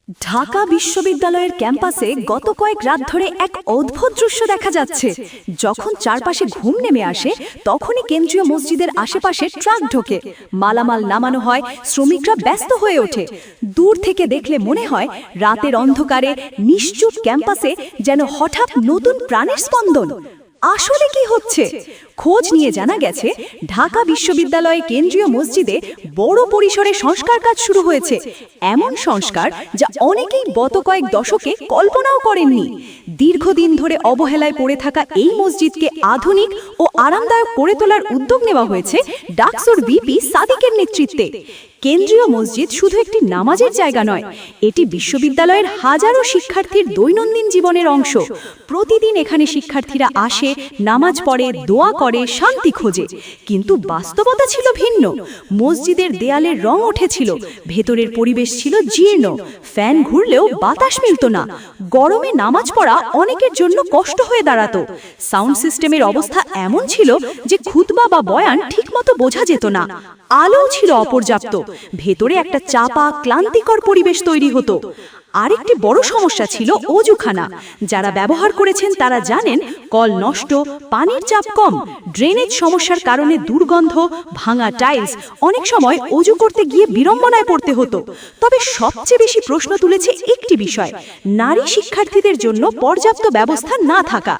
ঢাকা বিশ্ববিদ্যালয়ের ক্যাম্পাসে গত কয়েক রাত ধরে এক অদ্ভুত দৃশ্য দেখা যাচ্ছে। যখন চারপাশে ঘুম নেমে আসে তখনই কেন্দ্রীয় মসজিদের আশেপাশে ট্রাক ঢোকে, মালামাল নামানো হয়, শ্রমিকরা ব্যস্ত হয়ে ওঠে। দূর থেকে দেখলে মনে হয় রাতের অন্ধকারে নিশ্চুপ ক্যাম্পাসে যেন হঠাৎ নতুন প্রাণের স্পন্দন। আসলে কি হচ্ছে? খোঁজ নিয়ে জানা গেছে ঢাকা বিশ্ববিদ্যালয়ে কেন্দ্রীয় মসজিদে বড় পরিসরে সংস্কার কাজ শুরু হয়েছে। এমন সংস্কার যা অনেকেই গত কয়েক দশকে কল্পনাও করেননি। দীর্ঘদিন ধরে অবহেলায় পড়ে থাকা এই মসজিদকে আধুনিক ও আরামদায়ক করে তোলার উদ্যোগ নেওয়া হয়েছে ডাকসুর ভিপি সাদিকের নেতৃত্বে। কেন্দ্রীয় মসজিদ শুধু একটি নামাজের জায়গা নয়, এটি বিশ্ববিদ্যালয়ের হাজারো শিক্ষার্থীর দৈনন্দিন জীবনের অংশ। প্রতিদিন এখানে শিক্ষার্থীরা আসে, নামাজ পড়ে, দোয়া করে, শান্তি খোঁজে। কিন্তু বাস্তবতা ছিল ভিন্ন। মসজিদের দেয়ালের রং উঠেছিল, ভেতরের পরিবেশ ছিল জীর্ণ, ফ্যান ঘুরলেও বাতাস মিলত না। গরমে নামাজ পড়া অনেকের জন্য কষ্ট হয়ে দাঁড়াতো। সাউন্ড সিস্টেমের অবস্থা এমন ছিল যে খুতবা বা বয়ান ঠিকমতো বোঝা যেত না। আলো ছিল অপর্যাপ্ত, ভেতরে একটা চাপা ক্লান্তিকর পরিবেশ তৈরি হতো। আরেকটি বড় সমস্যা ছিল অজুখানা। যারা ব্যবহার করেছেন তারা জানেন কল নষ্ট, পানির চাপ কম, ড্রেনেজ সমস্যার কারণে দুর্গন্ধ, ভাঙা টাইলস, অনেক সময় অজু করতে গিয়ে বিড়ম্বনায় পড়তে হতো। তবে সবচেয়ে বেশি প্রশ্ন তুলেছে একটি বিষয়: নারী শিক্ষার্থীদের জন্য পর্যাপ্ত ব্যবস্থা না থাকা।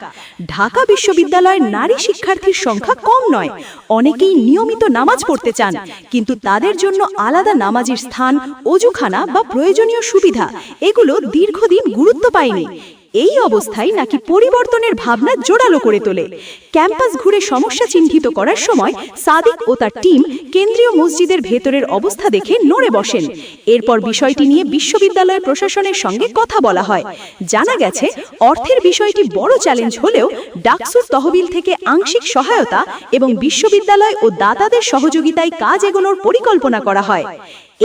ঢাকা বিশ্ববিদ্যালয়ের নারী শিক্ষার্থীর সংখ্যা কম নয়। অনেকেই নিয়মিত নামাজ পড়তে চান, কিন্তু তাদের জন্য আলাদা নামাজের স্থান, অজুখানা বা প্রয়োজনীয় সুবিধা এগুলো দীর্ঘদিন গুরুত্ব পায়নি। এই অবস্থায় নাকি পরিবর্তনের ভাবনা জোরালো করে তোলে। ক্যাম্পাস ঘুরে সমস্যা চিহ্নিত করার সময় সাদিক ও তার টিম কেন্দ্রীয় মসজিদের ভেতরের অবস্থা দেখে নড়ে বসেন। এরপর বিষয়টি নিয়ে বিশ্ববিদ্যালয় প্রশাসনের সঙ্গে কথা বলা হয়। জানা গেছে অর্থের বিষয়টি বড় চ্যালেঞ্জ হলেও ডাকসুর তহবিল থেকে আংশিক সহায়তা এবং বিশ্ববিদ্যালয় ও দাতাদের সহযোগিতায় কাজ এগোনোর পরিকল্পনা করা হয়।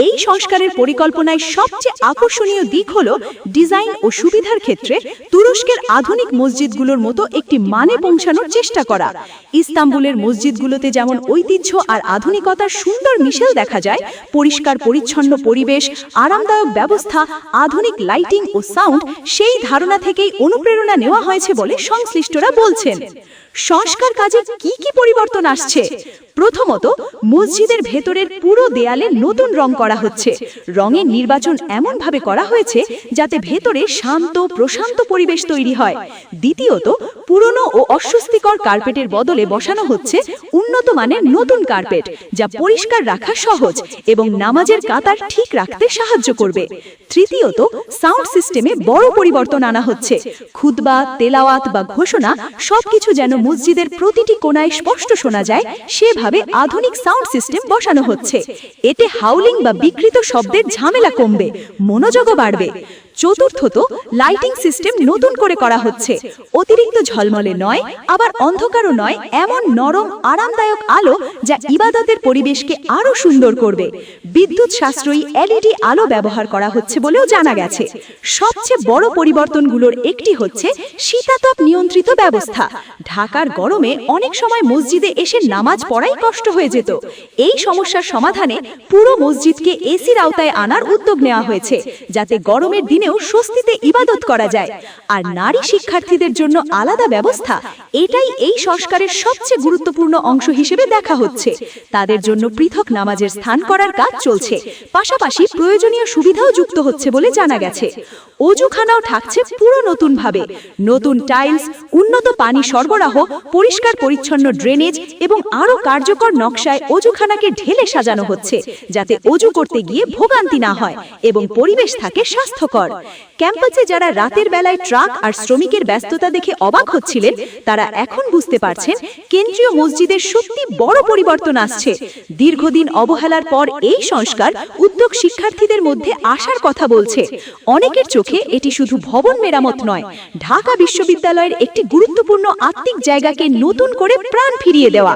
এই সংস্কারের পরিকল্পনায় সবচেয়ে আকর্ষণীয় দিক হলো ডিজাইন ও সুবিধার ক্ষেত্রে তুরস্কের আধুনিক মসজিদগুলোর মতো একটি মানে পৌঁছানোর চেষ্টা করা। ইস্তাম্বুলের মসজিদগুলোতে যেমন ঐতিহ্য আর আধুনিকতার সুন্দর মিশেল দেখা যায়, পরিষ্কার পরিচ্ছন্ন পরিবেশ, আরামদায়ক ব্যবস্থা, আধুনিক লাইটিং ও সাউন্ড, সেই ধারণা থেকেই অনুপ্রেরণা নেওয়া হয়েছে বলে সংশ্লিষ্টরা বলছেন। সংস্কার কাজে কি কি পরিবর্তন আসছে? প্রথমত, মসজিদের ভেতরের পুরো দেয়ালে নতুন রং করা হচ্ছে। রঙের নির্বাচন এমনভাবে করা হয়েছে যাতে ভেতরে শান্ত, প্রশান্ত পরিবেশ তৈরি হয়। দ্বিতীয়ত, পুরনো ও অস্বস্তিকর কার্পেটের বদলে বসানো হচ্ছে উন্নত মানের নতুন কার্পেট, যা পরিষ্কার রাখা সহজ এবং নামাজের কাতার ঠিক রাখতে সাহায্য করবে। তৃতীয়ত, সাউন্ড সিস্টেমে বড় পরিবর্তন আনা হচ্ছে। খুতবা, তেলাওয়াত বা ঘোষণা সবকিছু যেন মসজিদের প্রতিটি কোণায় স্পষ্ট শোনা যায়, সেভাবে আধুনিক সাউন্ড সিস্টেম বসানো হচ্ছে। এতে হাউলিং বা বিকৃত শব্দের ঝামেলা কমবে, মনোযোগও বাড়বে। চতুর্থত, লাইটিং সিস্টেম নতুন করে করা হচ্ছে। অতিরিক্ত ঝলমলে নয়, আবার অন্ধকারও নয়, এমন নরম আরামদায়ক আলো যা ইবাদতের পরিবেশকে আরো সুন্দর করবে। বিদ্যুৎ সাশ্রয়ী এলইডি আলো ব্যবহার করা হচ্ছে বলেও জানা গেছে। সবচেয়ে বড় পরিবর্তনগুলোর একটি হচ্ছে শীতাতপ নিয়ন্ত্রিত ব্যবস্থা। ঢাকার গরমে অনেক সময় মসজিদে এসে নামাজ পড়াই কষ্ট হয়ে যেত। এই সমস্যার সমাধানে পুরো মসজিদকে এসির আওতায় আনার উদ্যোগ নেওয়া হয়েছে, যাতে গরমের দিনেও স্বস্তিতে ইবাদত করা যায়। আর নারী শিক্ষার্থীদের জন্য আলাদা ব্যবস্থা, এটাই এই সংস্কারের সবচেয়ে গুরুত্বপূর্ণ অংশ হিসেবে দেখা হচ্ছে। তাদের জন্য পৃথক নামাজের স্থান করার কাজ চলছে, পাশাপাশি প্রয়োজনীয় সুবিধাও যুক্ত হচ্ছে বলে জানা গেছে। অজুখানাও থাকছে পুরো নতুন ভাবে। নতুন টাইলস, উন্নত পানি সরবরাহ, পরিষ্কার পরিচ্ছন্ন ড্রেনেজ এবং আরো কার্যকর নকশায় অজুখানাকে ঢেলে সাজানো হচ্ছে, যাতে অজু করতে গিয়ে ভোগান্তি না হয় এবং পরিবেশ থাকে স্বাস্থ্যকর। ক্যাম্পাসে যারা রাতের বেলায় ট্রাক আর শ্রমিকের ব্যস্ততা দেখে অবাক হচ্ছিলেন, তারা এখন বুঝতে পারছেন কেন্দ্রীয় মসজিদের সত্যি বড় পরিবর্তন আসছে। দীর্ঘদিন অবহেলার পর এই সংস্কার উদ্যোগ শিক্ষার্থীদের মধ্যে আসার কথা বলছে। অনেকের চোখে এটি শুধু ভবন মেরামত নয়, ঢাকা বিশ্ববিদ্যালয়ের একটি গুরুত্বপূর্ণ আত্মিক জায়গাকে নতুন করে প্রাণ ফিরিয়ে দেওয়া।